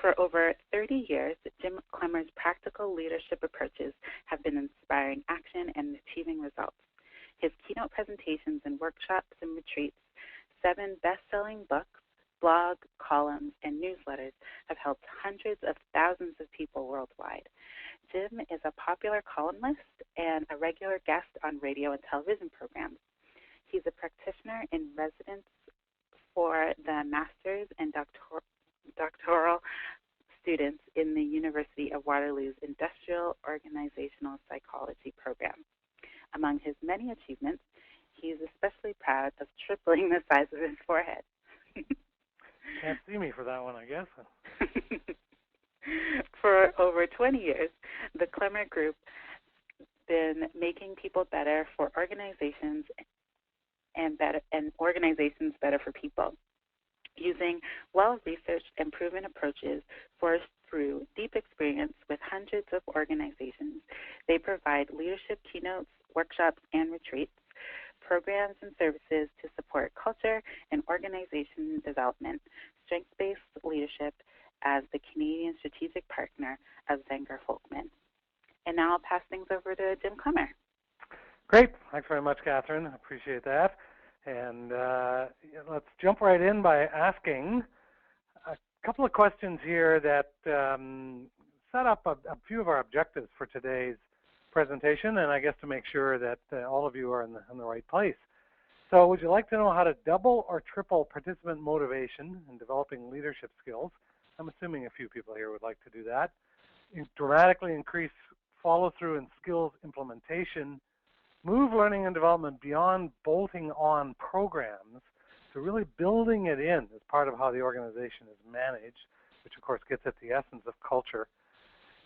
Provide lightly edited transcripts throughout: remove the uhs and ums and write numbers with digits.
For over 30 years, Jim Clemmer's practical leadership approaches have been inspiring action and achieving results. His keynote presentations and workshops and retreats, 7 best-selling books, blogs, columns, and newsletters have helped hundreds of thousands of people worldwide. Jim is a popular columnist and a regular guest on radio and television programs. He's a practitioner in residence for the master's and doctoral students in the University of Waterloo's Industrial Organizational Psychology program. Among his many achievements, he is especially proud of tripling the size of his forehead. Can't see me for that one, I guess. For over 20 years, the Clemmer Group has been making people better for organizations and organizations better for people, using well-researched and proven approaches forged through deep experience with hundreds of organizations. They provide leadership keynotes, workshops, and retreats, programs and services to support culture and organization development, strengths-based leadership as the Canadian strategic partner of Zenger Folkman. And now I'll pass things over to Jim Clemmer. Great. Thanks very much, Catherine. I appreciate that. And let's jump right in by asking a couple of questions here that set up a few of our objectives for today's presentation, and I guess to make sure that all of you are in the right place. So would you like to know how to double or triple participant motivation in developing leadership skills? I'm assuming a few people here would like to do that. Dramatically increase follow-through and skills implementation, move learning and development beyond bolting on programs to really building it in as part of how the organization is managed, which of course gets at the essence of culture,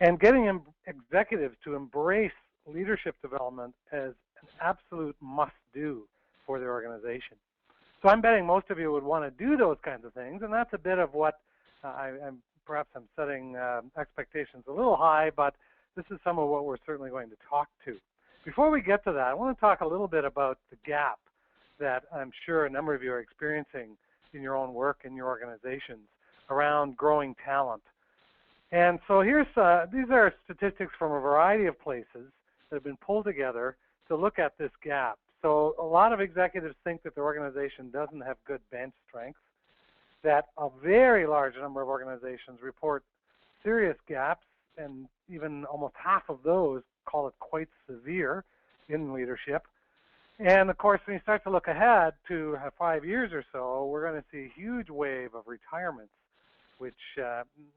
and getting executives to embrace leadership development as an absolute must-do for their organization. So I'm betting most of you would want to do those kinds of things, and that's a bit of what perhaps I'm setting expectations a little high, but this is some of what we're certainly going to talk to. Before we get to that, I want to talk a little bit about the gap that I'm sure a number of you are experiencing in your own work in your organizations around growing talent. And so here's these are statistics from a variety of places that have been pulled together to look at this gap. So a lot of executives think that their organization doesn't have good bench strength, that a very large number of organizations report serious gaps, and even almost half of those call it quite severe in leadership. And of course, when you start to look ahead to 5 years or so, we're going to see a huge wave of retirements, which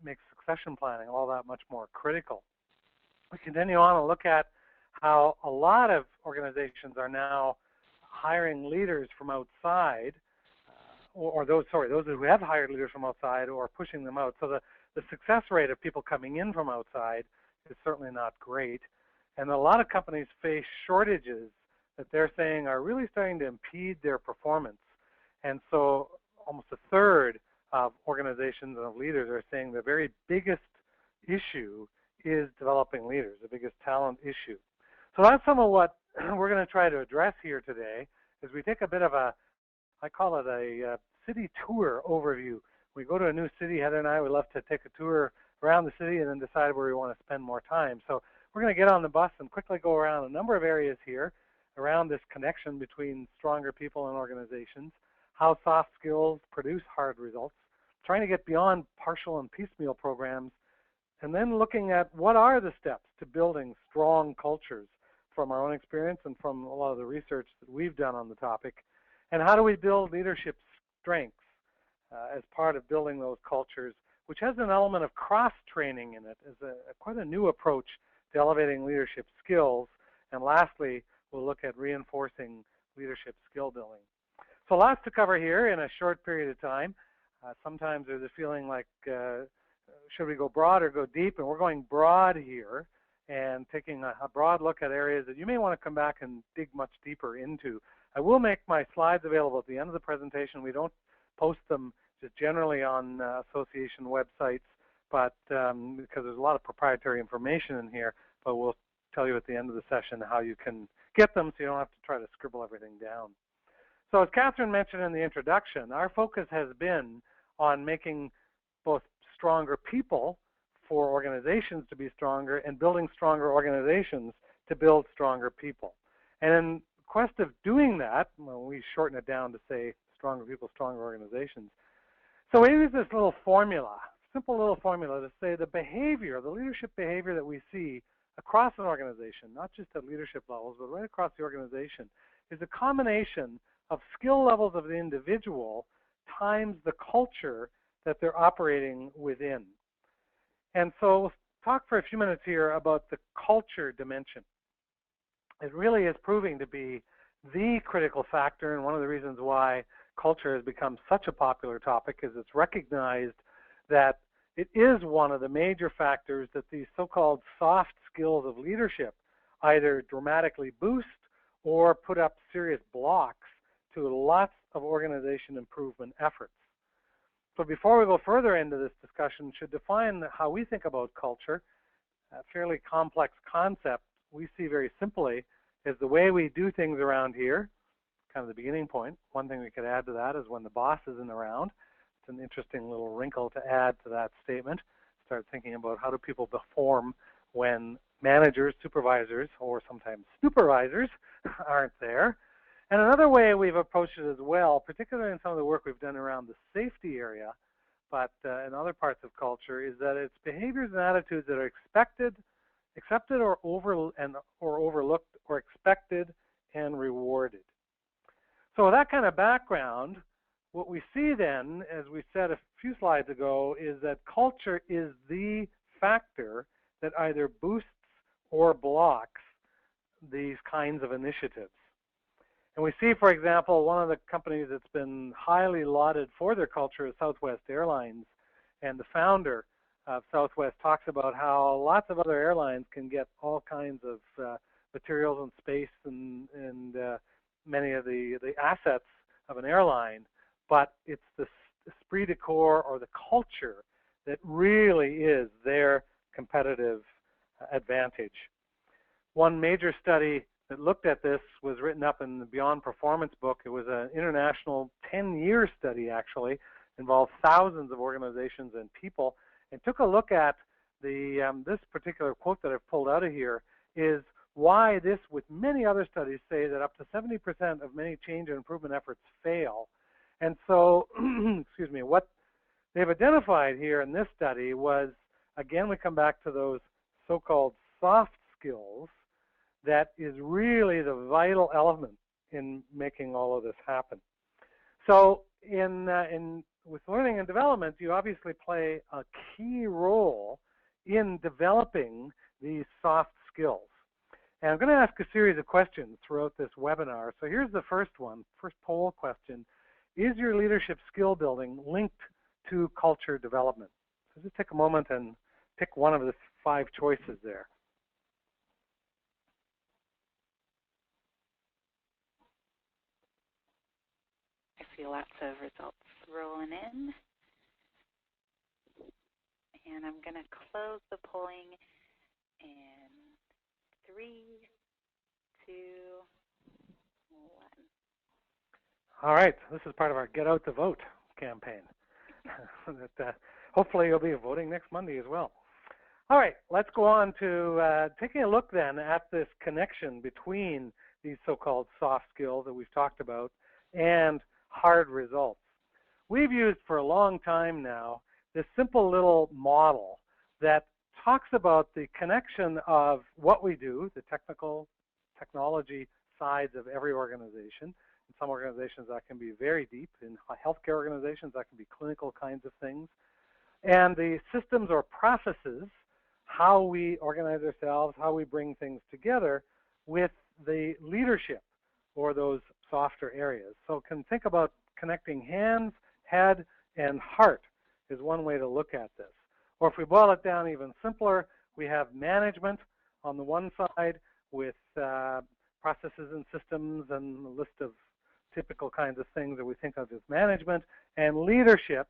makes succession planning all that much more critical. We continue on and look at how a lot of organizations are now hiring leaders from outside, or those who have hired leaders from outside or pushing them out. So the success rate of people coming in from outside is certainly not great. And a lot of companies face shortages that they're saying are really starting to impede their performance. And so almost a third of organizations and of leaders are saying the very biggest issue is developing leaders, the biggest talent issue. So that's some of what we're going to try to address here today as we take a bit of a, I call it a city tour overview. We go to a new city, Heather and I, we love to take a tour around the city and then decide where we want to spend more time. So we're going to get on the bus and quickly go around a number of areas here around this connection between stronger people and organizations, how soft skills produce hard results, trying to get beyond partial and piecemeal programs, and then looking at what are the steps to building strong cultures from our own experience and from a lot of the research that we've done on the topic, and how do we build leadership strengths as part of building those cultures, which has an element of cross-training in it as quite a new approach to elevating leadership skills. And lastly, we'll look at reinforcing leadership skill building. So lots to cover here in a short period of time. Sometimes there's a feeling like, should we go broad or go deep? And we're going broad here and taking a broad look at areas that you may want to come back and dig much deeper into. I will make my slides available at the end of the presentation. We don't post them just generally on association websites, but because there's a lot of proprietary information in here, but we'll tell you at the end of the session how you can get them so you don't have to try to scribble everything down. So as Catherine mentioned in the introduction, our focus has been on making both stronger people for organizations to be stronger, and building stronger organizations to build stronger people. And in quest of doing that, well, we shorten it down to say stronger people, stronger organizations. So we use this little formula, simple little formula, to say the behavior, the leadership behavior that we see across an organization, not just at leadership levels, but right across the organization, is a combination of skill levels of the individual times the culture that they're operating within. And so we'll talk for a few minutes here about the culture dimension. It really is proving to be the critical factor, and one of the reasons why culture has become such a popular topic is it's recognized that it is one of the major factors that these so-called soft skills of leadership either dramatically boost or put up serious blocks to lots of organization improvement efforts. So before we go further into this discussion, should define how we think about culture, a fairly complex concept we see very simply is the way we do things around here, kind of the beginning point. One thing we could add to that is when the boss isn't around. It's an interesting little wrinkle to add to that statement. Start thinking about how do people perform when managers, supervisors, or sometimes supervisors aren't there. And another way we've approached it as well, particularly in some of the work we've done around the safety area, but in other parts of culture, is that it's behaviors and attitudes that are accepted or overlooked, or expected and rewarded. So with that kind of background, what we see then, as we said a few slides ago, is that culture is the factor that either boosts or blocks these kinds of initiatives. And we see, for example, one of the companies that's been highly lauded for their culture is Southwest Airlines. And the founder of Southwest talks about how lots of other airlines can get all kinds of materials and space and many of the assets of an airline, but it's the esprit de corps or the culture that really is their competitive advantage. One major study that looked at this was written up in the Beyond Performance book. It was an international 10-year study, actually, involved thousands of organizations and people, and took a look at this particular quote that I've pulled out of here is why this, with many other studies, say that up to 70% of many change and improvement efforts fail. And so, excuse me, what they've identified here in this study was, again, we come back to those so-called soft skills that is really the vital element in making all of this happen. So with learning and development, you obviously play a key role in developing these soft skills. And I'm going to ask a series of questions throughout this webinar. So here's the first one, first poll question. Is your leadership skill building linked to culture development? So just take a moment and pick one of the 5 choices there. I see lots of results rolling in. And I'm going to close the polling in 3, 2, 1. All right, this is part of our Get Out the Vote campaign. Hopefully you'll be voting next Monday as well. All right, let's go on to taking a look then at this connection between these so-called soft skills that we've talked about and hard results. We've used for a long time now this simple little model that talks about the connection of what we do, the technology sides of every organization. In some organizations that can be very deep. In healthcare organizations that can be clinical kinds of things. And the systems or processes, how we organize ourselves, how we bring things together with the leadership or those softer areas. So can think about connecting hands, head, and heart is one way to look at this. Or if we boil it down even simpler, we have management on the one side with processes and systems and a list of typical kinds of things that we think of as management, and leadership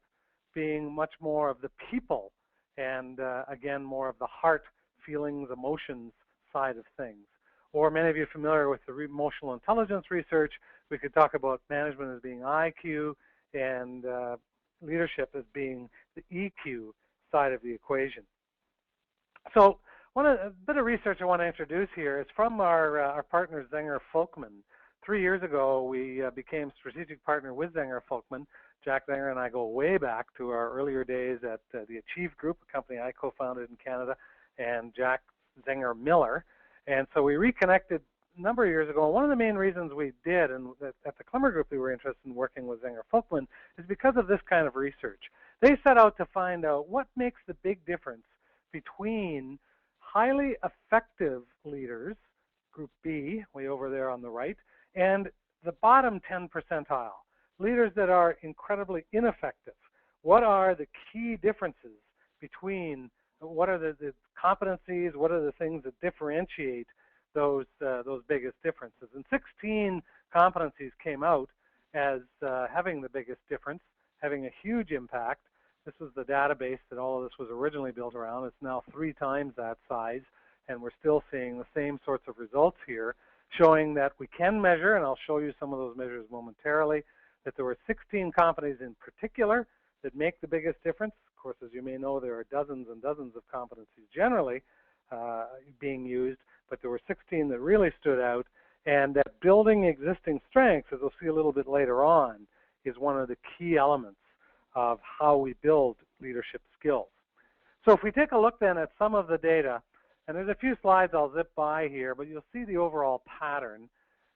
being much more of the people and, again, more of the heart, feelings, emotions side of things. Or many of you are familiar with the emotional intelligence research. We could talk about management as being IQ and leadership as being the EQ side of the equation. So a bit of research I want to introduce here is from our partner Zenger Folkman. 3 years ago, we became strategic partner with Zenger Folkman. Jack Zenger and I go way back to our earlier days at the Achieve Group, a company I co-founded in Canada, and Jack Zenger Miller. And so we reconnected a number of years ago. And one of the main reasons we did, and at the Clemmer Group we were interested in working with Zenger Folkman, is because of this kind of research. They set out to find out what makes the big difference between highly effective leaders, Group B, way over there on the right, and the bottom 10 percentile, leaders that are incredibly ineffective. What are the key differences between, what are the competencies, what are the things that differentiate those biggest differences? And 16 competencies came out as having the biggest difference, having a huge impact. This was the database that all of this was originally built around. It's now 3 times that size, and we're still seeing the same sorts of results here, showing that we can measure, and I'll show you some of those measures momentarily, that there were 16 competencies in particular that make the biggest difference. Of course, as you may know, there are dozens and dozens of competencies generally being used, but there were 16 that really stood out, and that building existing strengths, as we'll see a little bit later on, is one of the key elements of how we build leadership skills. So if we take a look then at some of the data, and there's a few slides I'll zip by here, but you'll see the overall pattern.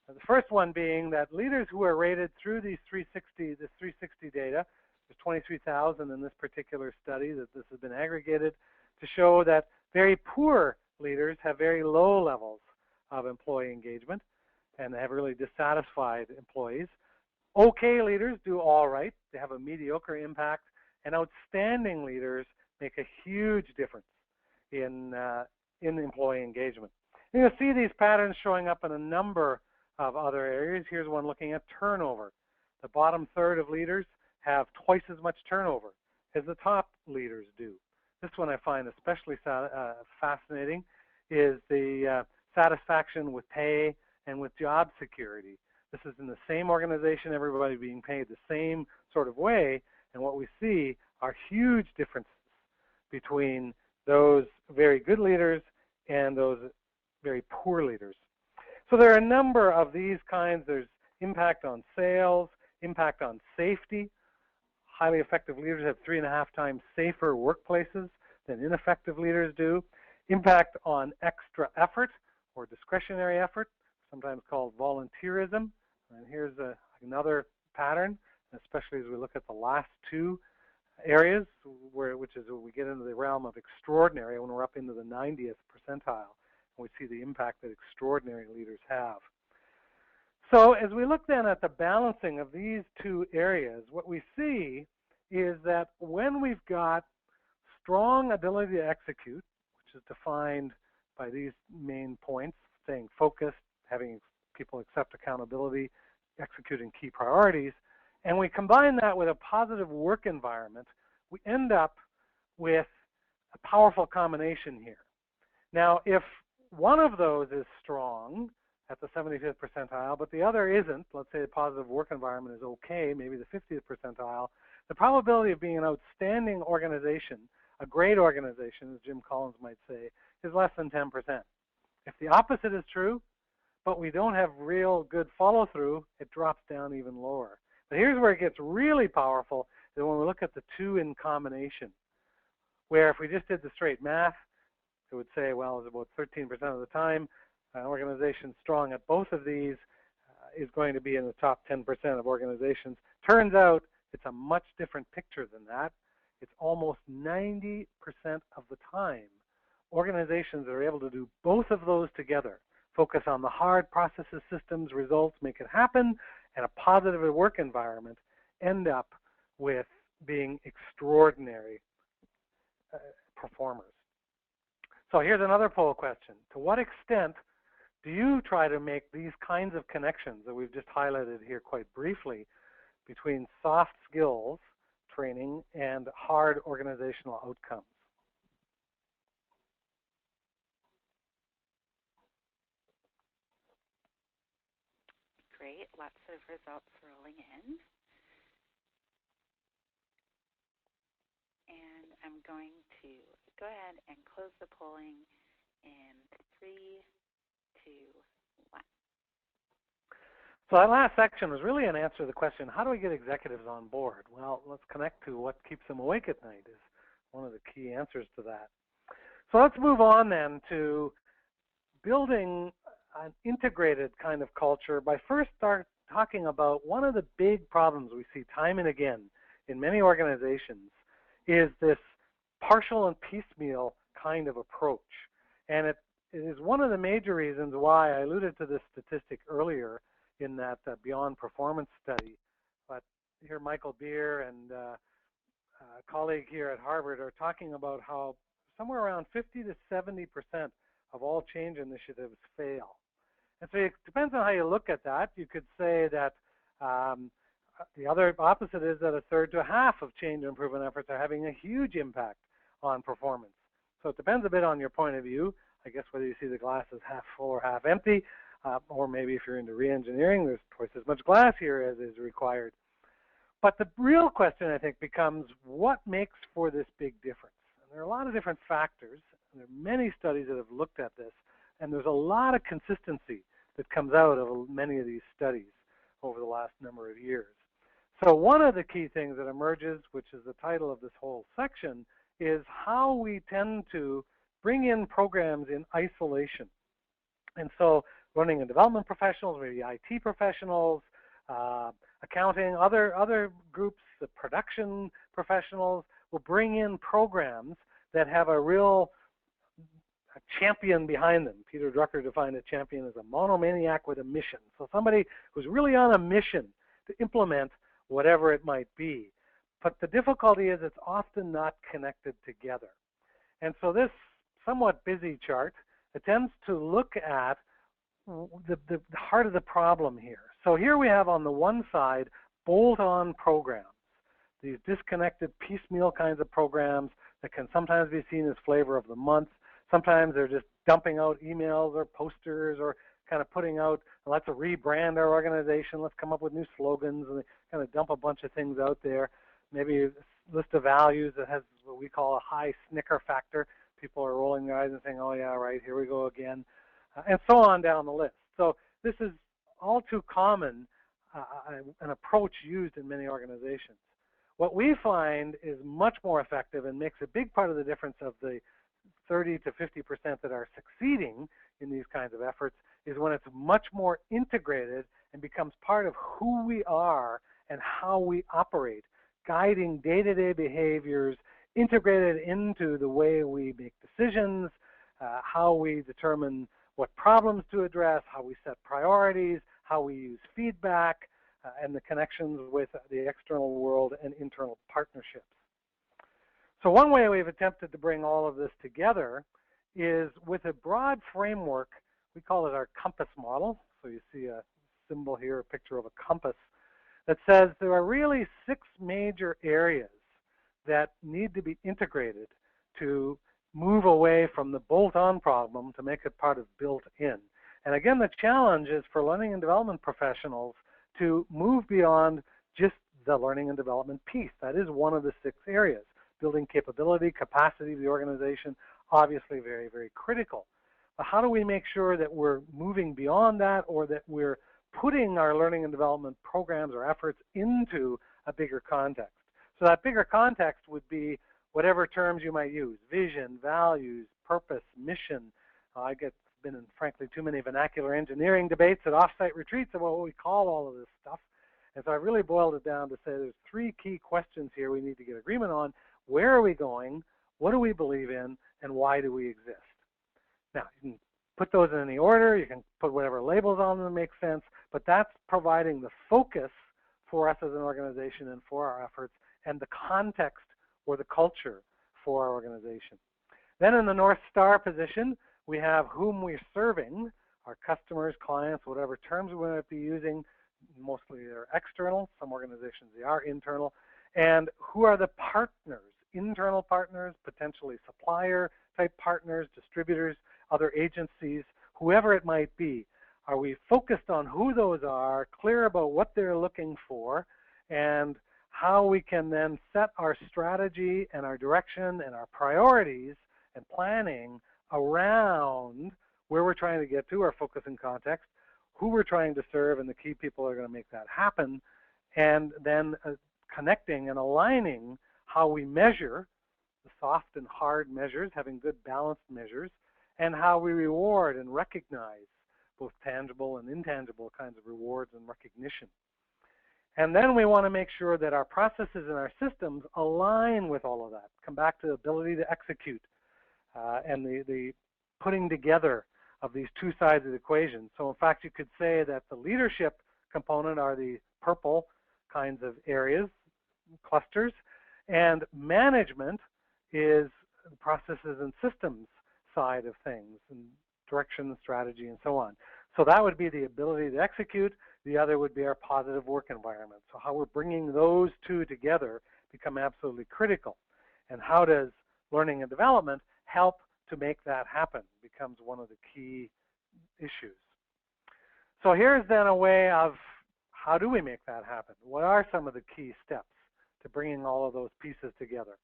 The first one being that leaders who are rated through this 360 data, there's 23,000 in this particular study that this has been aggregated to show that very poor leaders have very low levels of employee engagement, and they have really dissatisfied employees. Okay leaders do all right. They have a mediocre impact, and outstanding leaders make a huge difference in employee engagement. And you'll see these patterns showing up in a number of other areas. Here's one looking at turnover. The bottom third of leaders have twice as much turnover as the top leaders do. This one I find especially fascinating is the satisfaction with pay and with job security. This is in the same organization, everybody being paid the same sort of way, and what we see are huge differences between those very good leaders and those very poor leaders. So there are a number of these kinds. There's impact on sales, impact on safety. Highly effective leaders have 3.5 times safer workplaces than ineffective leaders do. Impact on extra effort or discretionary effort, sometimes called volunteerism. And here's another pattern, especially as we look at the last 2 areas, which is when we get into the realm of extraordinary, when we're up into the 90th percentile, and we see the impact that extraordinary leaders have. So as we look then at the balancing of these 2 areas, what we see is that when we've got strong ability to execute, which is defined by these main points, staying focused, having people accept accountability, executing key priorities, and we combine that with a positive work environment, we end up with a powerful combination here. Now, if one of those is strong at the 75th percentile, but the other isn't, let's say the positive work environment is okay, maybe the 50th percentile, the probability of being an outstanding organization, a great organization, as Jim Collins might say, is less than 10%. If the opposite is true, but we don't have real good follow-through, it drops down even lower. But here's where it gets really powerful, is when we look at the 2 in combination, where if we just did the straight math, it would say, well, it's about 13% of the time, an organization strong at both of these is going to be in the top 10% of organizations. Turns out it's a much different picture than that. It's almost 90% of the time, organizations that are able to do both of those together, focus on the hard processes, systems, results, make it happen, and a positive work environment, end up with being extraordinary performers. So here's another poll question. To what extent do you try to make these kinds of connections that we've just highlighted here quite briefly between soft skills training and hard organizational outcomes? Great, lots of results rolling in. And I'm going to go ahead and close the polling in 3, 2, 1. So that last section was really an answer to the question, how do we get executives on board? Well, let's connect to what keeps them awake at night is one of the key answers to that. So let's move on then to building an integrated kind of culture by first talking about one of the big problems we see time and again in many organizations is this partial and piecemeal kind of approach. And it is one of the major reasons why I alluded to this statistic earlier in that Beyond Performance study. But here Michael Beer and a colleague here at Harvard are talking about how somewhere around 50 to 70% of all change initiatives fail. And so it depends on how you look at that. You could say that the other opposite is that a third to a half of change improvement efforts are having a huge impact on performance. So it depends a bit on your point of view. I guess whether you see the glass as half full or half empty, or maybe if you're into re-engineering, there's twice as much glass here as is required. But the real question, I think, becomes what makes for this big difference? And there are a lot of different factors. And there are many studies that have looked at this, and there's a lot of consistency that comes out of many of these studies over the last number of years. So one of the key things that emerges, which is the title of this whole section, is how we tend to bring in programs in isolation. And so learning and development professionals, maybe IT professionals, accounting, other groups, the production professionals will bring in programs that have a real champion behind them. Peter Drucker defined a champion as a monomaniac with a mission. So somebody who's really on a mission to implement whatever it might be. But the difficulty is it's often not connected together. And so this somewhat busy chart attempts to look at the heart of the problem here. So here we have on the one side bolt-on programs, these disconnected piecemeal kinds of programs that can sometimes be seen as flavor of the month. Sometimes they're just dumping out emails or posters or kind of putting out, let's rebrand our organization, let's come up with new slogans, and they kind of dump a bunch of things out there. Maybe a list of values that has what we call a high snicker factor. People are rolling their eyes and saying, oh yeah, right, here we go again, and so on down the list. So this is all too common, an approach used in many organizations. What we find is much more effective and makes a big part of the difference of the 30 to 50% that are succeeding in these kinds of efforts is when it's much more integrated and becomes part of who we are and how we operate, guiding day-to-day behaviors, integrated into the way we make decisions, how we determine what problems to address, how we set priorities, how we use feedback, and the connections with the external world and internal partnerships. So one way we've attempted to bring all of this together is with a broad framework. We call it our compass model. So you see a symbol here, a picture of a compass, that says there are really 6 major areas that need to be integrated to move away from the bolt-on problem to make it part of built-in. And again, the challenge is for learning and development professionals to move beyond just the learning and development piece. That is one of the 6 areas. Building capability, capacity of the organization, obviously very, very critical. But how do we make sure that we're moving beyond that, or that we're putting our learning and development programs or efforts into a bigger context? So that bigger context would be whatever terms you might use: vision, values, purpose, mission. I get been in, frankly, too many vernacular engineering debates at offsite retreats about what we call all of this stuff. And so I really boiled it down to say there's 3 key questions here we need to get agreement on. Where are we going? What do we believe in? And why do we exist? Now, you can put those in any order. You can put whatever labels on them that make sense. But that's providing the focus for us as an organization and for our efforts, and the context or the culture for our organization. Then in the North Star position, we have whom we're serving, our customers, clients, whatever terms we might be using. Mostly they're external. Some organizations, they are internal. And who are the partners? Internal partners, potentially supplier-type partners, distributors, other agencies, whoever it might be. Are we focused on who those are, clear about what they're looking for, and how we can then set our strategy and our direction and our priorities and planning around where we're trying to get to, our focus and context, who we're trying to serve, and the key people are going to make that happen, and then connecting and aligning how we measure the soft and hard measures, having good balanced measures, and how we reward and recognize both tangible and intangible kinds of rewards and recognition. And then we want to make sure that our processes and our systems align with all of that. Come back to the ability to execute and the putting together of these two sides of the equation. So in fact, you could say that the leadership component are the purple kinds of areas, clusters, and management is the processes and systems side of things, and direction, strategy, and so on. So that would be the ability to execute. The other would be our positive work environment. So how we're bringing those two together become absolutely critical. And how does learning and development help to make that happen becomes one of the key issues. So here's then a way of how do we make that happen? What are some of the key steps to bringing all of those pieces together?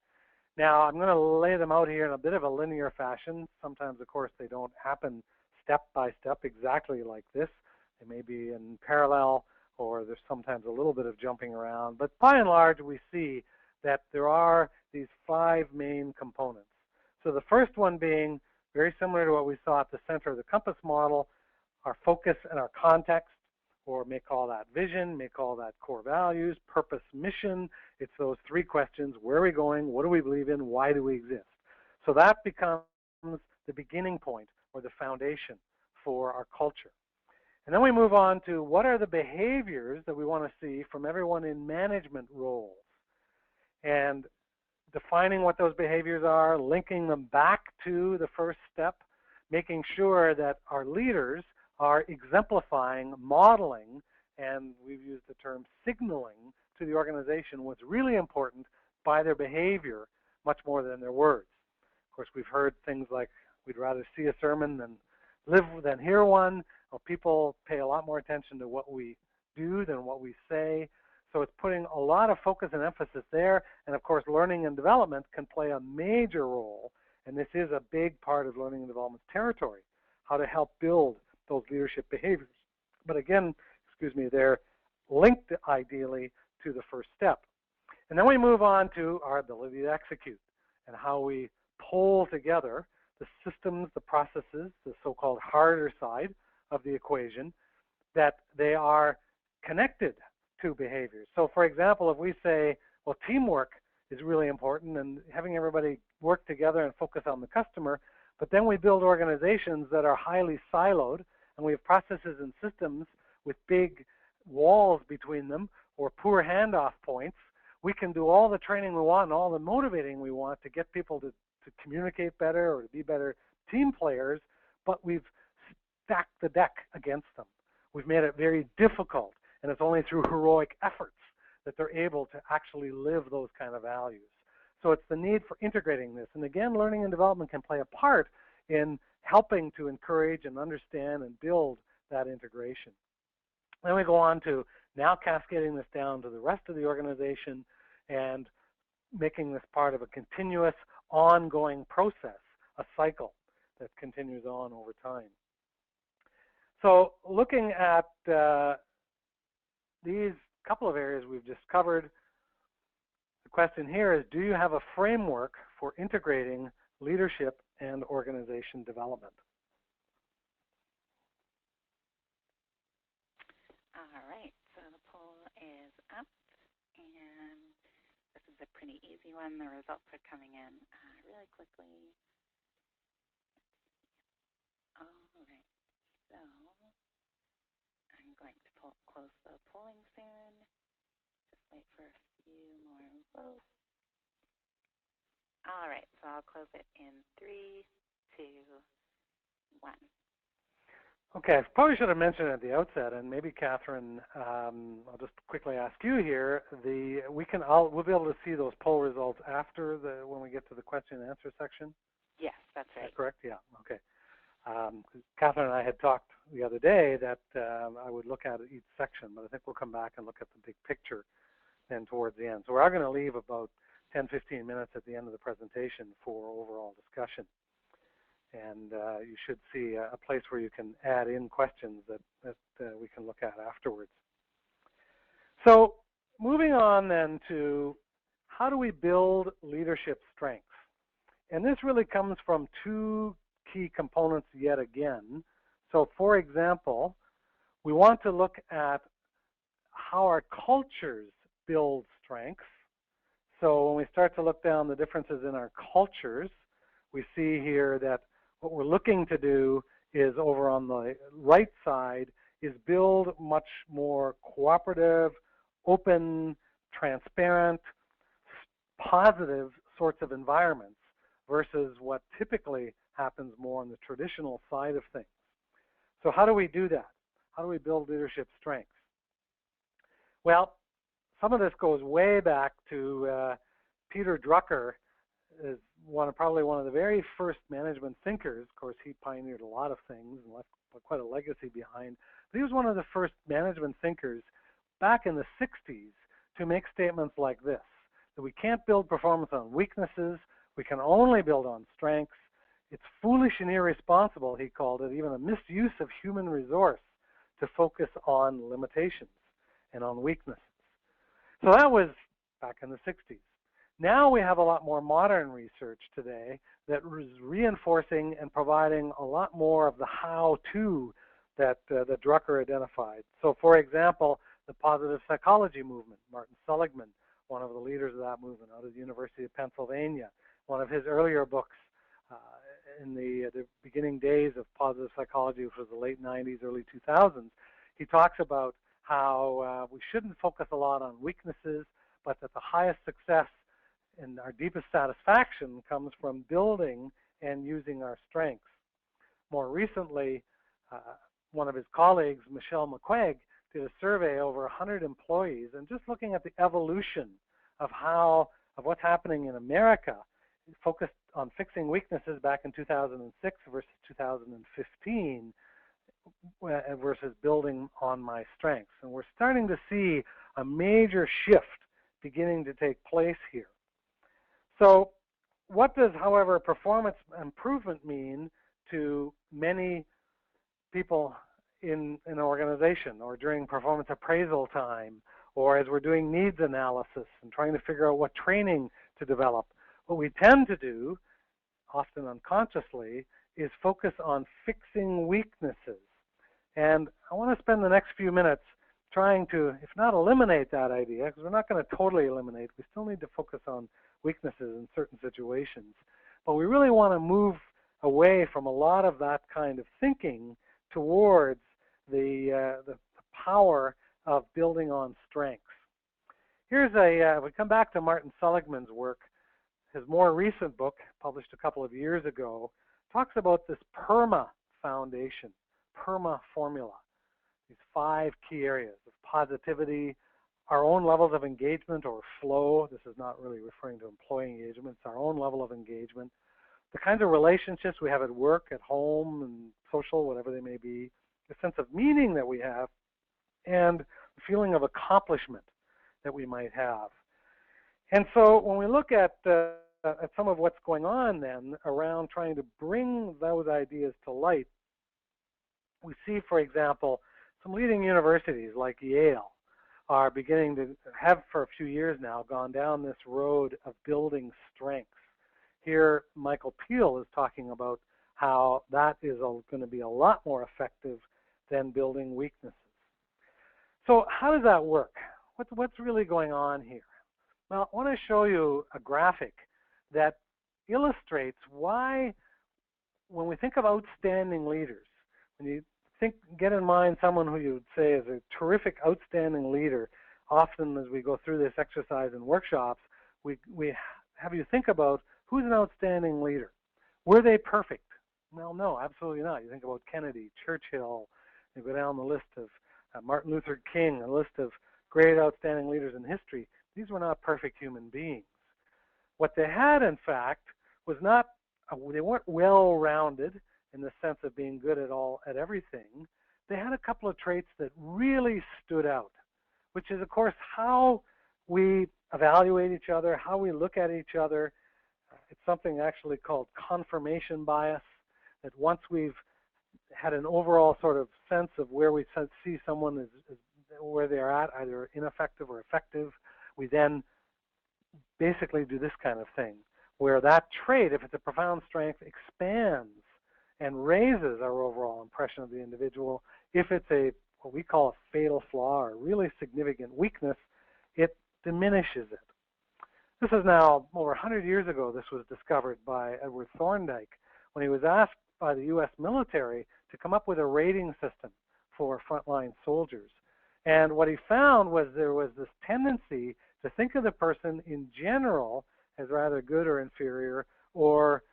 Now, I'm going to lay them out here in a bit of a linear fashion. Sometimes, of course, they don't happen step by step exactly like this. They may be in parallel, or there's sometimes a little bit of jumping around. But by and large, we see that there are these 5 main components. So the first one being very similar to what we saw at the center of the compass model, our focus and our context, or may call that vision, may call that core values, purpose, mission. It's those 3 questions: where are we going, what do we believe in, why do we exist? So that becomes the beginning point or the foundation for our culture. And then we move on to what are the behaviors that we want to see from everyone in management roles, and defining what those behaviors are, linking them back to the first step, making sure that our leaders are exemplifying, modeling, and we've used the term signaling to the organization what's really important by their behavior much more than their words. Of course, we've heard things like we'd rather see a sermon than hear one, or people pay a lot more attention to what we do than what we say. So it's putting a lot of focus and emphasis there. And of course, learning and development can play a major role. And this is a big part of learning and development's territory, how to help build those leadership behaviors. But again, they're linked ideally to the first step. And then we move on to our ability to execute and how we pull together the systems, the processes, the so-called harder side of the equation, that they are connected to behaviors. So for example, if we say, well, teamwork is really important and having everybody work together and focus on the customer, but then we build organizations that are highly siloed, and we have processes and systems with big walls between them or poor handoff points. We can do all the training we want and all the motivating we want to get people to communicate better or to be better team players, but we've stacked the deck against them. We've made it very difficult, and it's only through heroic efforts that they're able to actually live those kind of values. So it's the need for integrating this. And again, learning and development can play a part in helping to encourage and understand and build that integration. Then we go on to now cascading this down to the rest of the organization and making this part of a continuous, ongoing process, a cycle that continues on over time. So looking at these couple of areas we've just covered, the question here is, do you have a framework for integrating leadership and organization development? All right, so the poll is up, and this is a pretty easy one. The results are coming in really quickly. All right, so I'm going to close the polling soon. Just wait for a few more votes. All right, so I'll close it in 3, 2, 1. Okay, I probably should have mentioned at the outset, and maybe Catherine, I'll just quickly ask you here. We'll be able to see those poll results after when we get to the question and answer section. Yes, that's right. Is that correct? Yeah. Okay. Catherine and I had talked the other day that I would look at each section, but I think we'll come back and look at the big picture then towards the end. So we are going to leave about 10, 15 minutes at the end of the presentation for overall discussion. And you should see a place where you can add in questions that we can look at afterwards. So moving on then to how do we build leadership strengths? And this really comes from two key components yet again. So for example, we want to look at how our cultures build strengths. So when we start to look down the differences in our cultures, we see here that what we're looking to do is over on the right side is build much more cooperative, open, transparent, positive sorts of environments versus what typically happens more on the traditional side of things. So how do we do that? How do we build leadership strengths? Well, some of this goes way back to Peter Drucker, is probably one of the very first management thinkers. Of course, he pioneered a lot of things and left quite a legacy behind. But he was one of the first management thinkers back in the 60s to make statements like this, that we can't build performance on weaknesses, we can only build on strengths. It's foolish and irresponsible, he called it, even a misuse of human resource to focus on limitations and on weaknesses. So that was back in the 60s. Now we have a lot more modern research today that is reinforcing and providing a lot more of the how-to that Drucker identified. So for example, the positive psychology movement, Martin Seligman, one of the leaders of that movement out of the University of Pennsylvania, one of his earlier books in the beginning days of positive psychology, which was the late 90s, early 2000s, he talks about how we shouldn't focus a lot on weaknesses, but that the highest success and our deepest satisfaction comes from building and using our strengths. More recently, one of his colleagues, Michelle McQuaig, did a survey over 100 employees and just looking at the evolution of what's happening in America, focused on fixing weaknesses back in 2006 versus 2015 versus building on my strengths. And we're starting to see a major shift beginning to take place here. So what does, however, performance improvement mean to many people in an organization or during performance appraisal time or as we're doing needs analysis and trying to figure out what training to develop? What we tend to do, often unconsciously, is focus on fixing weaknesses. And I want to spend the next few minutes trying to, if not eliminate that idea, because we're not going to totally eliminate, we still need to focus on weaknesses in certain situations. But we really want to move away from a lot of that kind of thinking towards the power of building on strengths. Here's we come back to Martin Seligman's work. His more recent book, published a couple of years ago, talks about this PERMA foundation, PERMA formula, these 5 key areas of positivity, our own levels of engagement or flow. This is not really referring to employee engagement. It's our own level of engagement. The kinds of relationships we have at work, at home, and social, whatever they may be, the sense of meaning that we have, and the feeling of accomplishment that we might have. And so when we look at some of what's going on then around trying to bring those ideas to light, we see, for example, some leading universities like Yale are beginning to have for a few years now gone down this road of building strengths. Here, Michael Peel is talking about how that is going to be a lot more effective than building weaknesses. So how does that work? What's really going on here? Well, I want to show you a graphic that illustrates why, when we think of outstanding leaders, when you get in mind someone who you would say is a terrific, outstanding leader, often as we go through this exercise in workshops, we have you think about who's an outstanding leader. Were they perfect? Well, no, absolutely not. You think about Kennedy, Churchill, you go down the list of Martin Luther King, a list of great outstanding leaders in history. These were not perfect human beings. What they had, in fact, was not, they weren't well-rounded in the sense of being good at everything. They had a couple of traits that really stood out, which is, of course, how we evaluate each other, how we look at each other. It's something actually called confirmation bias, that once we've had an overall sort of sense of where we see someone as where they are at, either ineffective or effective, we then basically do this kind of thing, where that trait, if it's a profound strength, expands and raises our overall impression of the individual. If it's a what we call a fatal flaw or really significant weakness, it diminishes it. This is now over 100 years ago. This was discovered by Edward Thorndike when he was asked by the U.S. military to come up with a rating system for frontline soldiers. And what he found was there was this tendency to think of the person in general as rather good or inferior, or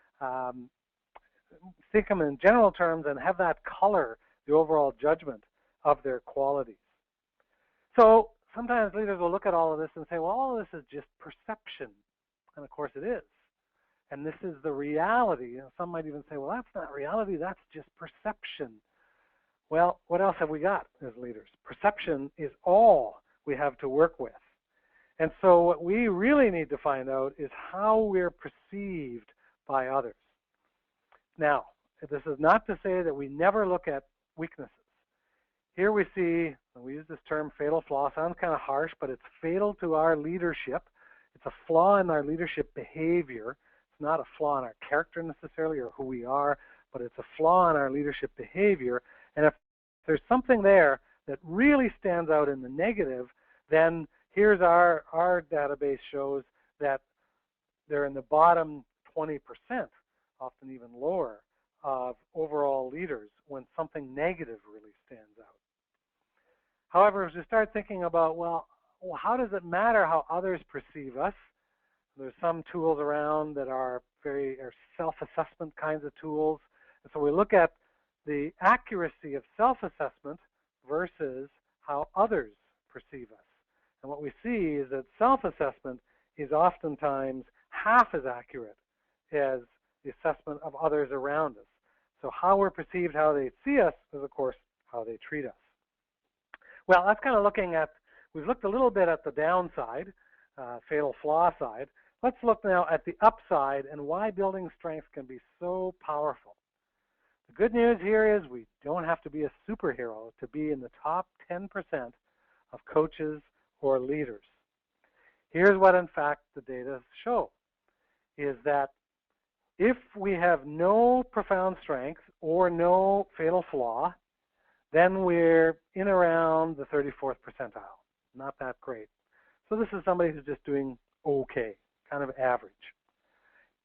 think of them in general terms and have that color the overall judgment of their qualities. So sometimes leaders will look at all of this and say, well, all of this is just perception. And of course it is. And this is the reality. You know, some might even say, well, that's not reality, that's just perception. Well, what else have we got as leaders? Perception is all we have to work with. And so what we really need to find out is how we're perceived by others. Now, this is not to say that we never look at weaknesses. Here we see, and we use this term fatal flaw, sounds kind of harsh, but it's fatal to our leadership. It's a flaw in our leadership behavior. It's not a flaw in our character necessarily or who we are, but it's a flaw in our leadership behavior. And if there's something there that really stands out in the negative, then here's our database shows that they're in the bottom 20%, often even lower, of overall leaders when something negative really stands out. However, as we start thinking about, well, how does it matter how others perceive us? There's some tools around that are self-assessment kinds of tools. And so we look at the accuracy of self-assessment versus how others perceive us. And what we see is that self-assessment is oftentimes half as accurate as the assessment of others around us. So how we're perceived, how they see us, is of course how they treat us. Well, that's kind of looking at, we've looked a little bit at the downside, fatal flaw side. Let's look now at the upside and why building strength can be so powerful. The good news here is we don't have to be a superhero to be in the top 10% of coaches or leaders. Here's what, in fact, the data show, is that if we have no profound strength or no fatal flaw, then we're in around the 34th percentile. Not that great. So this is somebody who's just doing okay, kind of average.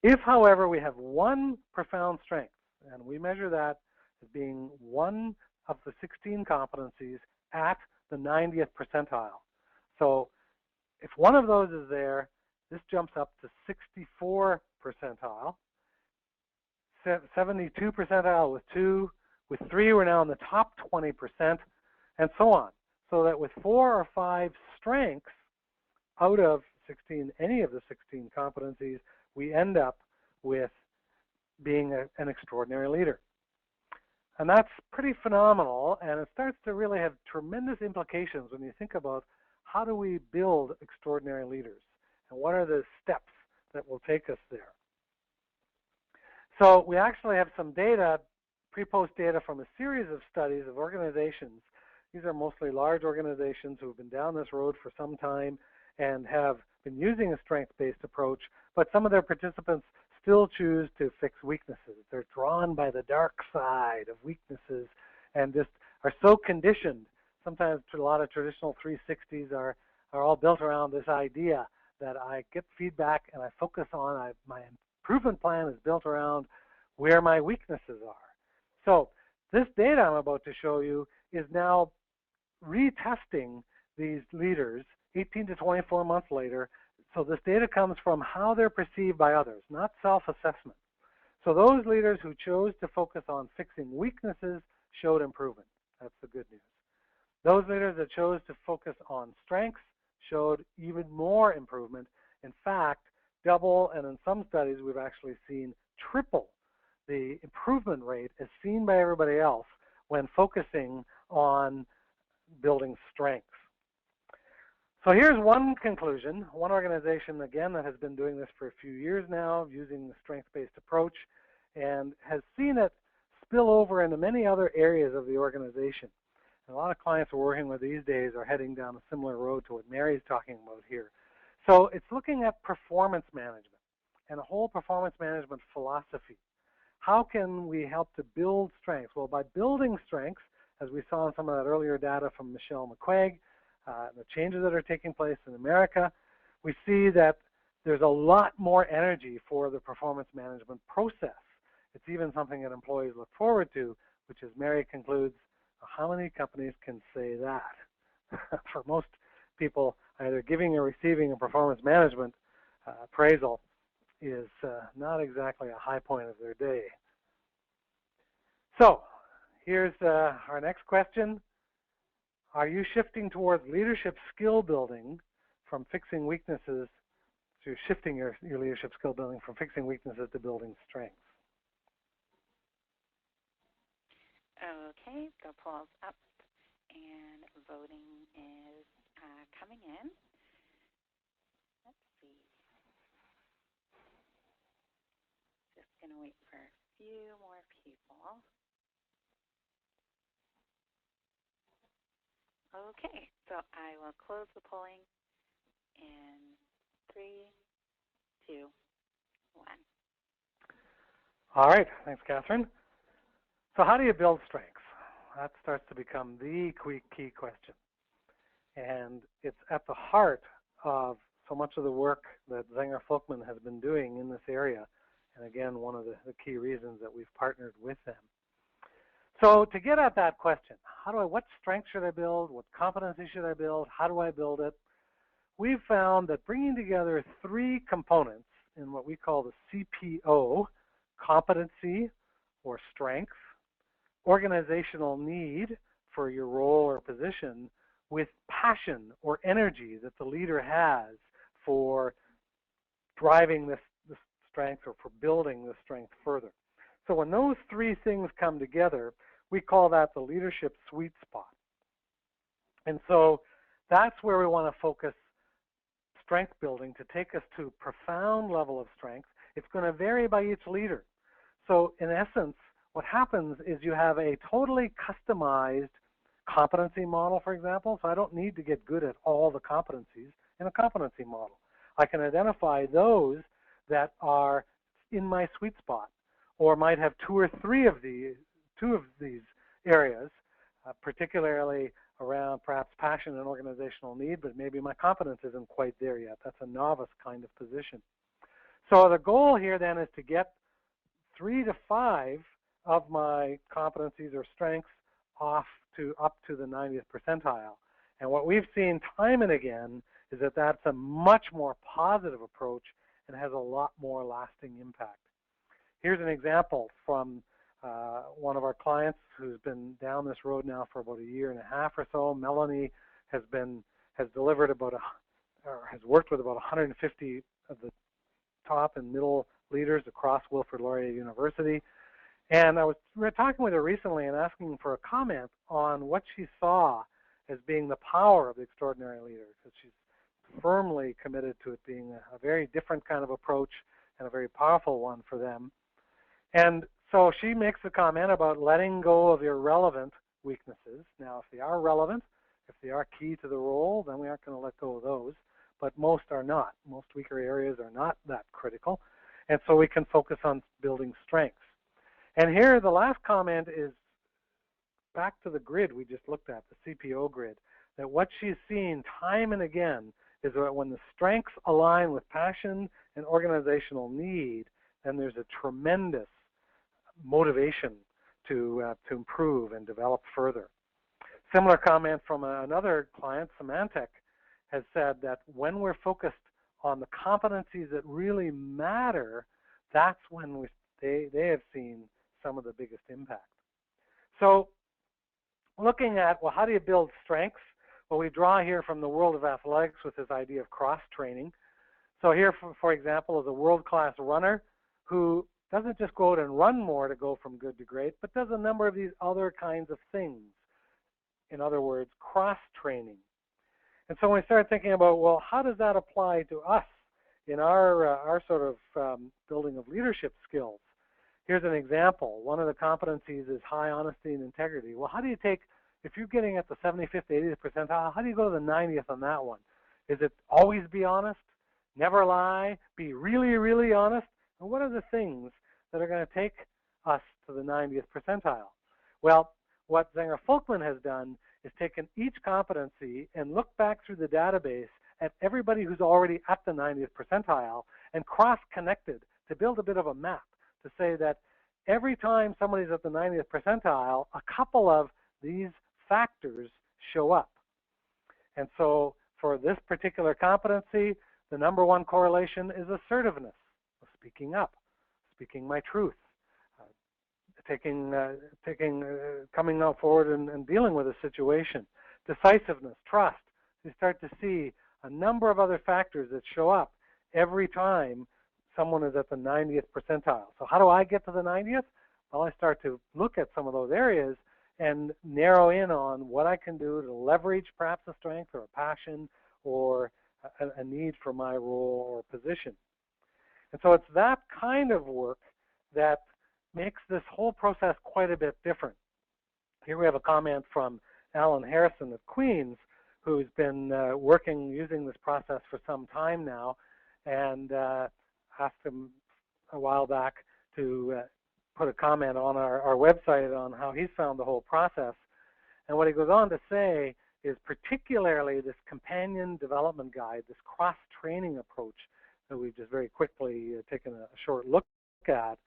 If, however, we have one profound strength, and we measure that as being one of the 16 competencies at the 90th percentile. So if one of those is there, this jumps up to 64 percentile, 72 percentile with 2, with 3 we're now in the top 20%, and so on. So that with 4 or 5 strengths out of 16, any of the 16 competencies, we end up with being an extraordinary leader. And that's pretty phenomenal, and it starts to really have tremendous implications when you think about how do we build extraordinary leaders, and what are the steps that will take us there. So we actually have some data, pre-post data from a series of studies of organizations. These are mostly large organizations who have been down this road for some time and have been using a strength-based approach, but some of their participants still choose to fix weaknesses. They're drawn by the dark side of weaknesses and just are so conditioned. Sometimes a lot of traditional 360s are all built around this idea that I get feedback and I focus on, my improvement plan is built around where my weaknesses are. So this data I'm about to show you is now retesting these leaders 18 to 24 months later. So this data comes from how they're perceived by others, not self-assessment. So those leaders who chose to focus on fixing weaknesses showed improvement. That's the good news. Those leaders that chose to focus on strengths showed even more improvement. In fact, double, and in some studies we've actually seen triple the improvement rate as seen by everybody else when focusing on building strengths. So here's one conclusion. One organization, again, that has been doing this for a few years now, using the strengths-based approach, and has seen it spill over into many other areas of the organization. And a lot of clients we're working with these days are heading down a similar road to what Mary's talking about here. So it's looking at performance management and a whole performance management philosophy. How can we help to build strengths? Well, by building strengths, as we saw in some of that earlier data from Michelle McQuaig, the changes that are taking place in America, we see that there's a lot more energy for the performance management process. It's even something that employees look forward to, which, as Mary concludes, how many companies can say that? For most people, either giving or receiving a performance management appraisal is not exactly a high point of their day. So here's our next question. Are you shifting towards leadership skill building from fixing weaknesses to shifting your leadership skill building from fixing weaknesses to building strengths? Okay, the poll's up and voting is coming in. Let's see. Just going to wait for a few more people. Okay, so I will close the polling in 3, 2, 1. All right, thanks, Catherine. So how do you build strengths? That starts to become the key question. And it's at the heart of so much of the work that Zenger-Folkman has been doing in this area. And again, one of the key reasons that we've partnered with them. So to get at that question, what strengths should I build? What competency should I build? How do I build it? We've found that bringing together 3 components in what we call the CPO, competency or strength, organizational need for your role or position, with passion or energy that the leader has for driving this strength or for building the strength further. So when those 3 things come together, we call that the leadership sweet spot. And so that's where we want to focus strength building to take us to a profound level of strength. It's going to vary by each leader. So in essence, what happens is you have a totally customized competency model, for example. So I don't need to get good at all the competencies in a competency model. I can identify those that are in my sweet spot, or might have 2 or 3 of these areas, particularly around perhaps passion and organizational need, but maybe my competence isn't quite there yet. That's a novice kind of position. So the goal here then is to get 3 to 5 of my competencies or strengths up to the 90th percentile. And what we've seen time and again is that that's a much more positive approach and has a lot more lasting impact. Here's an example from one of our clients who's been down this road now for about 1.5 years or so. Melanie has delivered has worked with about 150 of the top and middle leaders across Wilfrid Laurier University. And we were talking with her recently and asking for a comment on what she saw as being the power of the extraordinary leader, because she's firmly committed to it being a very different kind of approach and a very powerful one for them. And so she makes a comment about letting go of irrelevant weaknesses. Now, if they are relevant, if they are key to the role, then we aren't going to let go of those. But most are not. Most weaker areas are not that critical. And so we can focus on building strengths. And here, the last comment is back to the grid we just looked at, the CPO grid, that what she's seen time and again is that when the strengths align with passion and organizational need, then there's a tremendous motivation to improve and develop further. Similar comment from another client, Symantec, has said that when we're focused on the competencies that really matter, that's when they have seen some of the biggest impact. So looking at, well, how do you build strengths? Well, we draw here from the world of athletics with this idea of cross-training. So here, for example, is a world-class runner who doesn't just go out and run more to go from good to great, but does a number of these other kinds of things. In other words, cross-training. And so when we start thinking about, well, how does that apply to us in our sort of building of leadership skills? Here's an example. One of the competencies is high honesty and integrity. Well, how do you take, if you're getting at the 75th, 80th percentile, how do you go to the 90th on that one? Is it always be honest, never lie, be really, really honest? And what are the things that are going to take us to the 90th percentile? Well, what Zenger-Folkman has done is taken each competency and looked back through the database at everybody who's already at the 90th percentile and cross-connected to build a bit of a map to say that every time somebody's at the 90th percentile, a couple of these factors show up. And so for this particular competency, the number one correlation is assertiveness, speaking up, speaking my truth, coming out forward and dealing with a situation, decisiveness, trust. You start to see a number of other factors that show up every time someone is at the 90th percentile. So how do I get to the 90th? Well, I start to look at some of those areas and narrow in on what I can do to leverage perhaps a strength or a passion or a need for my role or position. And so it's that kind of work that makes this whole process quite a bit different. Here we have a comment from Alan Harrison of Queens, who's been using this process for some time now, and asked him a while back to put a comment on our website on how he's found the whole process. And what he goes on to say is particularly this companion development guide, this cross-training approach that we've just very quickly taken a short look at,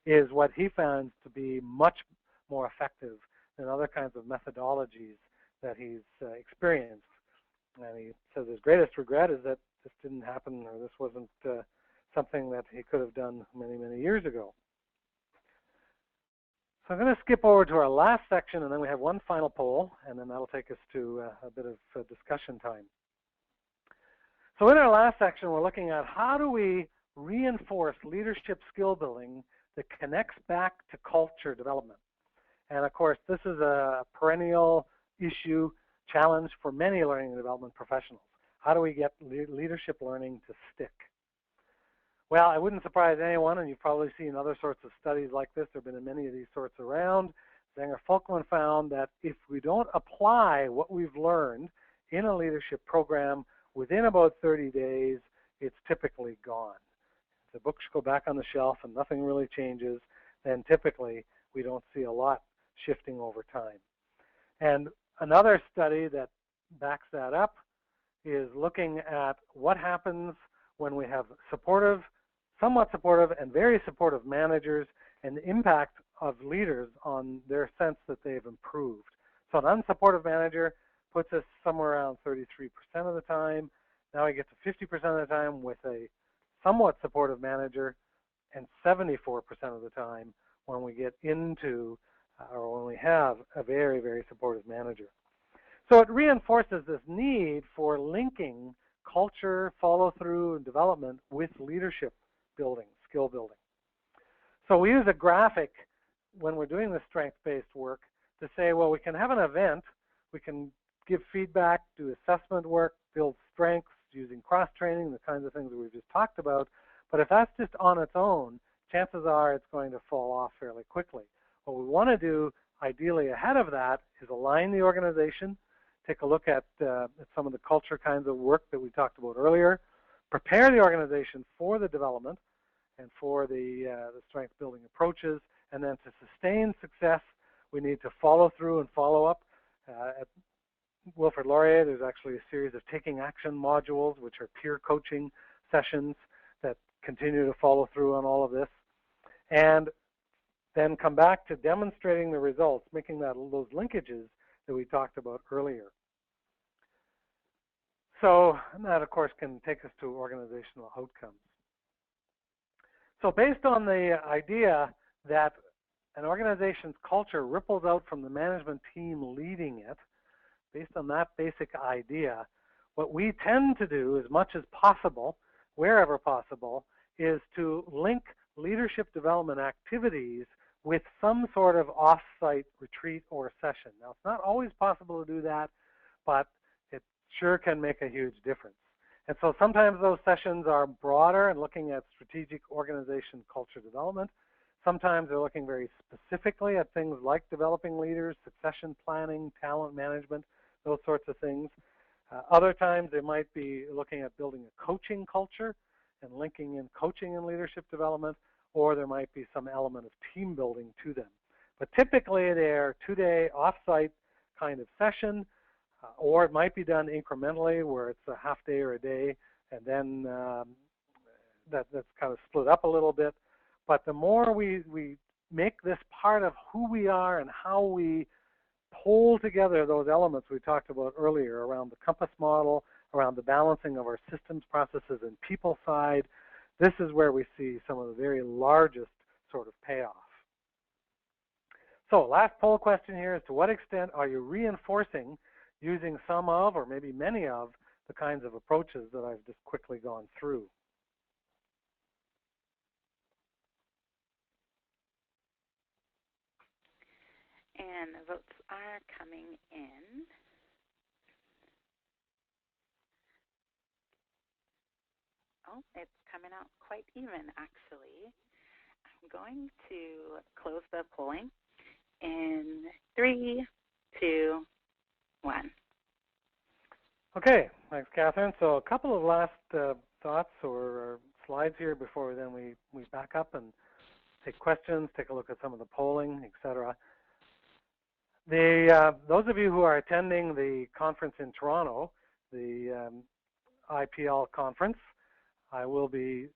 is what he found to be much more effective than other kinds of methodologies that he's experienced. And he says his greatest regret is that this didn't happen, or this wasn't something that he could have done many, many years ago. So I'm going to skip over to our last section, and then we have one final poll, and then that'll take us to a bit of discussion time. So in our last section, we're looking at how do we reinforce leadership skill building that connects back to culture development. And of course, this is a perennial issue, challenge for many learning and development professionals. How do we get leadership learning to stick? Well, it wouldn't surprise anyone, and you've probably seen other sorts of studies like this. There have been many of these sorts around. Zenger-Folkman found that if we don't apply what we've learned in a leadership program within about 30 days, it's typically gone. If the books go back on the shelf and nothing really changes, then typically we don't see a lot shifting over time. And another study that backs that up is looking at what happens when we have supportive, somewhat supportive, and very supportive managers, and the impact of leaders on their sense that they've improved. So an unsupportive manager puts us somewhere around 33% of the time. Now we get to 50% of the time with a somewhat supportive manager, and 74% of the time when we get into or when we have a very, very supportive manager. So it reinforces this need for linking culture, follow-through, and development with leadership building, skill building. So we use a graphic when we're doing this strength-based work to say, well, we can have an event, we can give feedback, do assessment work, build strengths using cross-training, the kinds of things that we've just talked about. But if that's just on its own, chances are it's going to fall off fairly quickly. What we want to do, ideally ahead of that, is align the organization, take a look at some of the culture kinds of work that we talked about earlier, prepare the organization for the development and for the strength building approaches, and then to sustain success, we need to follow through and follow up. At Wilfrid Laurier, there's actually a series of taking action modules, which are peer coaching sessions that continue to follow through on all of this. And then come back to demonstrating the results, making those linkages that we talked about earlier. So that, of course, can take us to organizational outcomes. So based on the idea that an organization's culture ripples out from the management team leading it, based on that basic idea, what we tend to do as much as possible, wherever possible, is to link leadership development activities with some sort of off-site retreat or session. Now, it's not always possible to do that, but it sure can make a huge difference. And so sometimes those sessions are broader and looking at strategic organization culture development. Sometimes they're looking very specifically at things like developing leaders, succession planning, talent management, those sorts of things. Other times they might be looking at building a coaching culture and linking in coaching and leadership development, or there might be some element of team building to them. But typically they're two-day off-site kind of session, or it might be done incrementally where it's a half day or a day, and then that's kind of split up a little bit. But the more we make this part of who we are and how we pull together those elements we talked about earlier around the compass model, around the balancing of our systems, processes, and people side, this is where we see some of the very largest sort of payoff. So last poll question here is, to what extent are you reinforcing using some of, or maybe many of, the kinds of approaches that I've just quickly gone through? And the votes are coming in. Oh, it's coming out quite even, actually. I'm going to close the polling in 3, 2, 1. Okay, thanks, Catherine. So a couple of last thoughts or slides here before then we back up and take questions, take a look at some of the polling, etc. Those of you who are attending the conference in Toronto, the IPL conference, I will be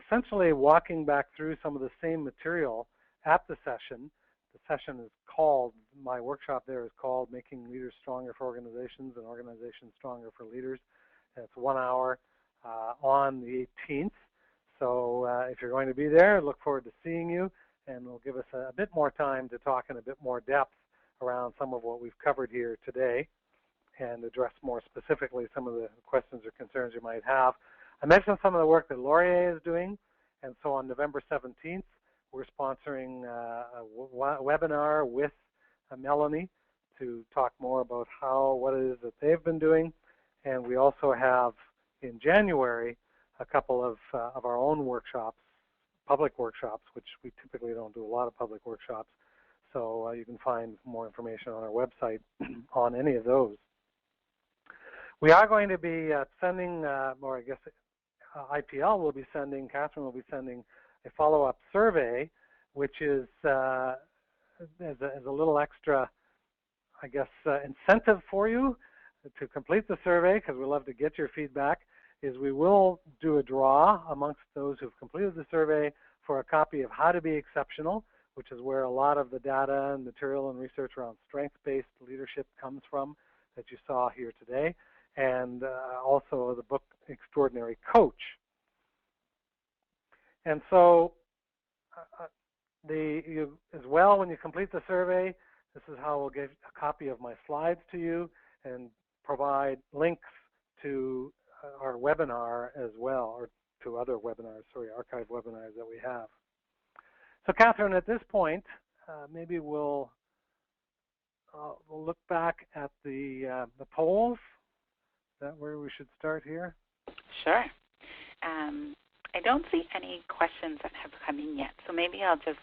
essentially walking back through some of the same material at the session. The session is called, my workshop there is called Making Leaders Stronger for Organizations and Organizations Stronger for Leaders. And it's 1 hour on the 18th. So if you're going to be there, look forward to seeing you, and we'll give us a bit more time to talk in a bit more depth around some of what we've covered here today and address more specifically some of the questions or concerns you might have. I mentioned some of the work that Laurier is doing, and so on November 17th, we're sponsoring a webinar with Melanie to talk more about what it is that they've been doing. And we also have in January a couple of our own workshops, public workshops, which we typically don't do a lot of public workshops. So you can find more information on our website on any of those. We are going to be sending, or I guess IPL will be sending, Catherine will be sending a follow-up survey, which is as a little extra, I guess, incentive for you to complete the survey, because we love to get your feedback, is we will do a draw amongst those who've completed the survey for a copy of How to Be Exceptional, which is where a lot of the data and material and research around strength-based leadership comes from that you saw here today, and also the book Extraordinary Coach. And so as well, when you complete the survey, this is how we'll give a copy of my slides to you and provide links to our webinar as well, or to other webinars, archived webinars that we have. So Catherine, at this point, maybe we'll look back at the polls. Is that where we should start here? Sure. I don't see any questions that have come in yet, so maybe I'll just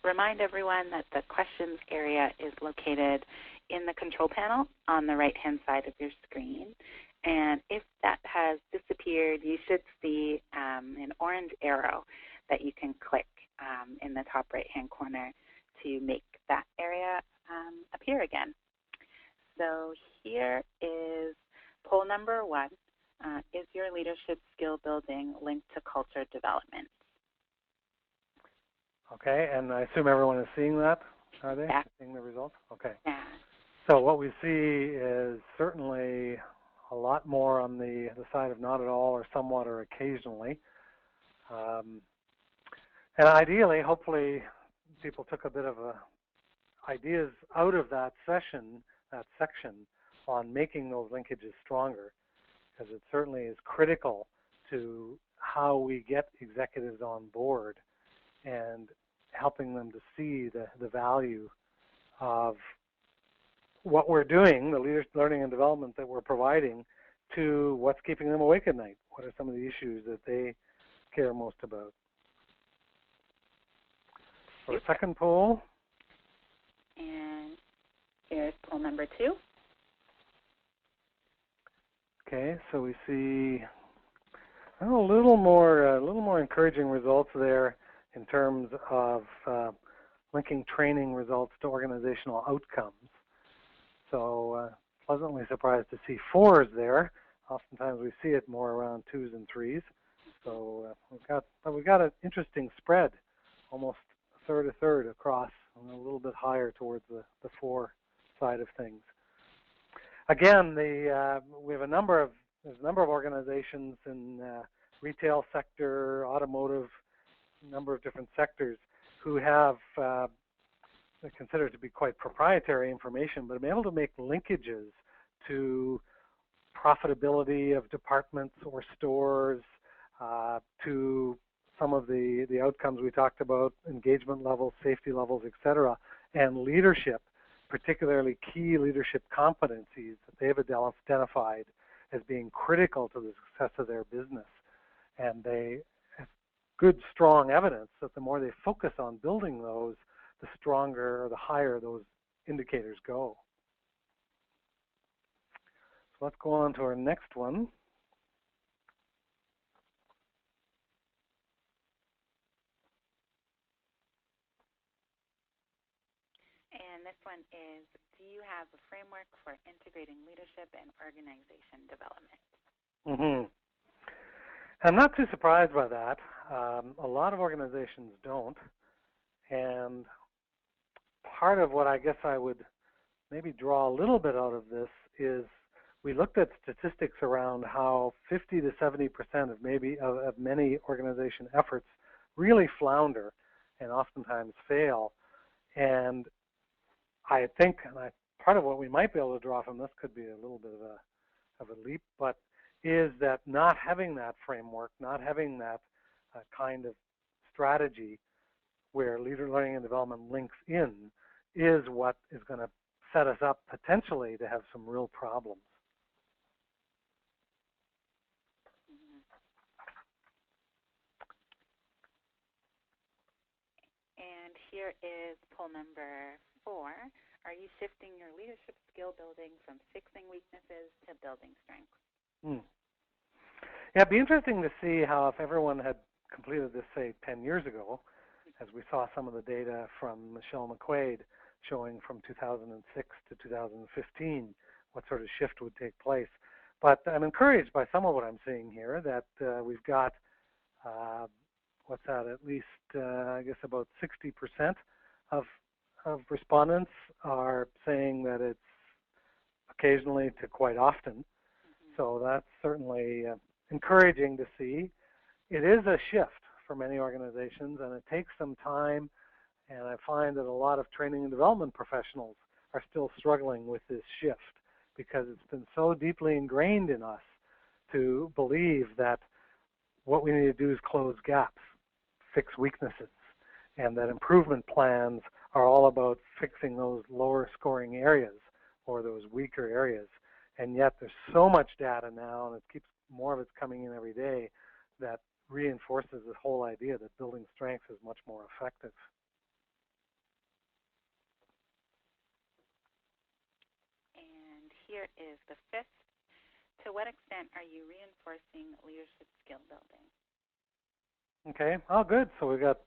remind everyone that the questions area is located in the control panel on the right-hand side of your screen. And if that has disappeared, you should see an orange arrow that you can click in the top right-hand corner to make that area appear again. So here is poll number 1. Is your leadership skill building linked to culture development? Okay, and I assume everyone is seeing that, are they? Yeah. Seeing the results? Okay. Yeah. So what we see is certainly a lot more on the side of not at all or somewhat or occasionally. And ideally, hopefully, people took a bit of ideas out of that section on making those linkages stronger, because it certainly is critical to how we get executives on board and helping them to see the value of what we're doing, the learning and development that we're providing, to what's keeping them awake at night. What are some of the issues that they care most about? For a second poll. And here's poll number 2. Okay, so we see a little more encouraging results there in terms of linking training results to organizational outcomes. So pleasantly surprised to see 4s there. Oftentimes we see it more around 2s and 3s. So we've got an interesting spread, almost a third across, and a little bit higher towards the 4 side of things. Again, we have a number of organizations in retail sector, automotive, a number of different sectors who have considered to be quite proprietary information, but I'm able to make linkages to profitability of departments or stores, to some of the outcomes we talked about, engagement levels, safety levels, etc., and leadership, particularly key leadership competencies that they've identified as being critical to the success of their business. And they have good, strong evidence that the more they focus on building those, the stronger or the higher those indicators go. So let's go on to our next one. And this one is, do you have a framework for integrating leadership and organization development? Mm-hmm. I'm not too surprised by that. A lot of organizations don't. And part of what I guess I would maybe draw a little bit out of this is we looked at statistics around how 50 to 70% of many organization efforts really flounder and oftentimes fail. And I think, part of what we might be able to draw from this could be a little bit of a leap, but is that not having that framework, not having that kind of strategy where learning and development links in, is what is going to set us up potentially to have some real problems. And here is poll number 4. Are you shifting your leadership skill building from fixing weaknesses to building strengths? Yeah, it'd be interesting to see how, if everyone had completed this, say, 10 years ago, as we saw some of the data from Michelle McQuaid showing from 2006 to 2015, what sort of shift would take place. But I'm encouraged by some of what I'm seeing here, that we've got, at least, I guess about 60% of respondents are saying that it's occasionally to quite often. So that's certainly encouraging to see. It is a shift for many organizations, and it takes some time, and I find that a lot of training and development professionals are still struggling with this shift because it's been so deeply ingrained in us to believe that what we need to do is close gaps, fix weaknesses, and that improvement plans are all about fixing those lower scoring areas or those weaker areas. And yet there's so much data now, and it keeps more of it's coming in every day, that reinforces this whole idea that building strengths is much more effective. And here is the 5th. To what extent are you reinforcing leadership skill building? Okay, oh good. So we've got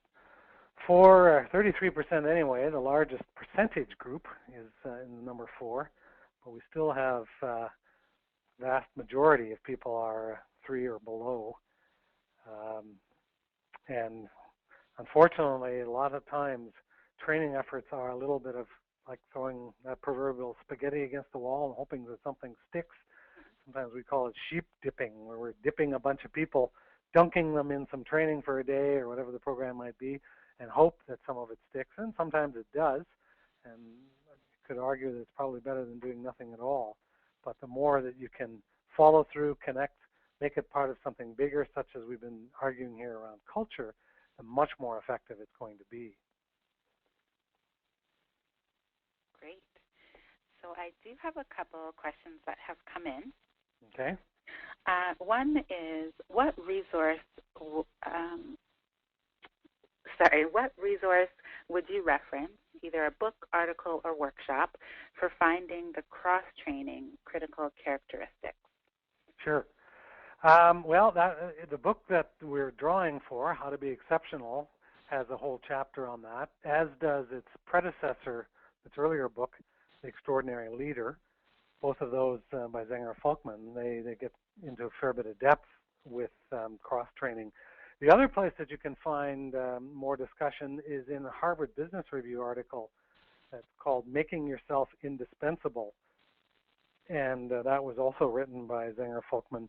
33% anyway. The largest percentage group is in the number 4, but we still have vast majority of people are 3 or below. And unfortunately, a lot of times training efforts are a little bit of like throwing that proverbial spaghetti against the wall and hoping that something sticks. Sometimes we call it sheep dipping, where we're dipping a bunch of people, dunking them in some training for a day or whatever the program might be, and hope that some of it sticks. And sometimes it does. And you could argue that it's probably better than doing nothing at all. But the more that you can follow through, connect, make it part of something bigger, such as we've been arguing here around culture, the much more effective it's going to be. Great. So So I do have a couple of questions that have come in. Okay. One is, what resource would you reference, either a book, article, or workshop, for finding the cross-training critical characteristics? Sure. Well, the book that we're drawing for, How to Be Exceptional, has a whole chapter on that, as does its predecessor, its earlier book, The Extraordinary Leader. Both of those by Zenger-Folkman. They get into a fair bit of depth with cross-training. The other place that you can find more discussion is in a Harvard Business Review article that's called Making Yourself Indispensable. And that was also written by Zenger-Folkman,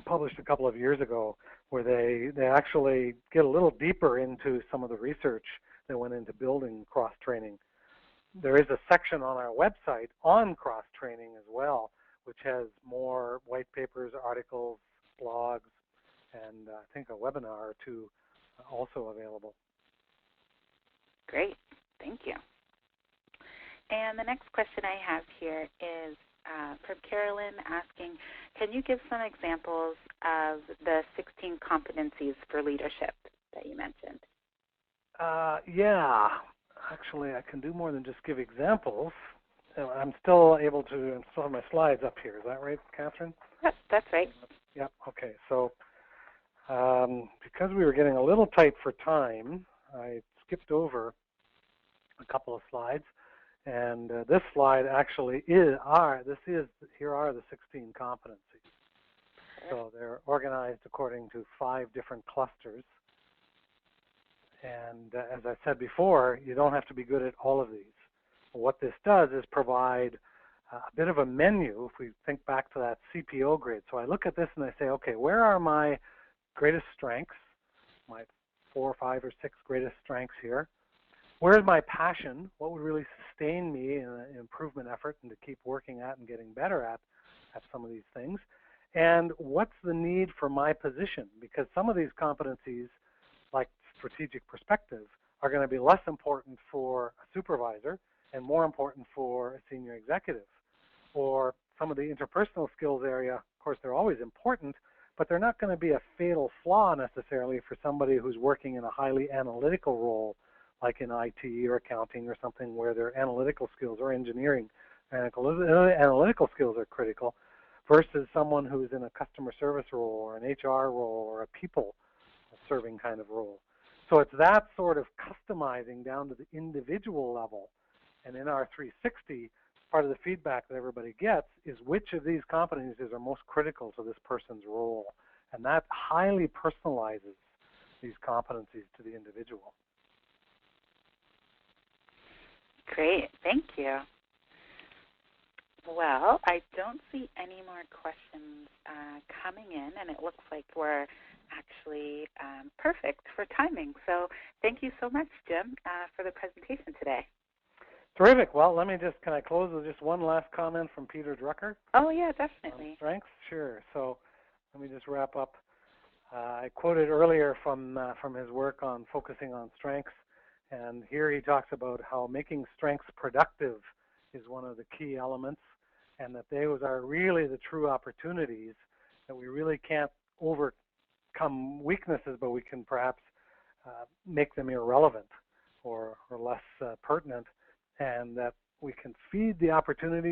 published a couple of years ago, where they actually get a little deeper into some of the research that went into building cross-training. There is a section on our website on cross-training as well, which has more white papers, articles, blogs, and I think a webinar or two also available. Great. Thank you. And the next question I have here is from Carolyn asking, can you give some examples of the 16 competencies for leadership that you mentioned? Yeah. Actually, I can do more than just give examples. I'm still able to install my slides up here. Is that right, Catherine? Yep, that's right. Yep. Okay. So because we were getting a little tight for time, I skipped over a couple of slides. And this slide actually here are the 16 competencies. So they're organized according to 5 different clusters. And as I said before, you don't have to be good at all of these. What this does is provide a bit of a menu if we think back to that CPO grid. So I look at this and I say, okay, where are my greatest strengths, my 4, 5, or 6 greatest strengths here? Where's my passion? What would really sustain me in an improvement effort and to keep working at and getting better at some of these things? And what's the need for my position? Because some of these competencies, like strategic perspective, are going to be less important for a supervisor and more important for a senior executive. Or some of the interpersonal skills area, of course, they're always important, but they're not going to be a fatal flaw necessarily for somebody who's working in a highly analytical role, like in IT or accounting or something where their analytical skills or engineering, analytical skills are critical, versus someone who's in a customer service role or an HR role or a people serving kind of role. So it's that sort of customizing down to the individual level. And in our 360, part of the feedback that everybody gets is which of these competencies are most critical to this person's role. And that highly personalizes these competencies to the individual. Great, thank you. Well, I don't see any more questions coming in, and it looks like we're actually perfect for timing. So thank you so much, Jim, for the presentation today. Terrific. Well, can I close with just one last comment from Peter Drucker? Oh, yeah, definitely. Strengths? Sure. So let me just wrap up. I quoted earlier from his work on focusing on strengths, and here he talks about how making strengths productive is one of the key elements, and that those are really the true opportunities, that we really can't overcome weaknesses, but we can perhaps make them irrelevant or less pertinent, and that we can feed the opportunities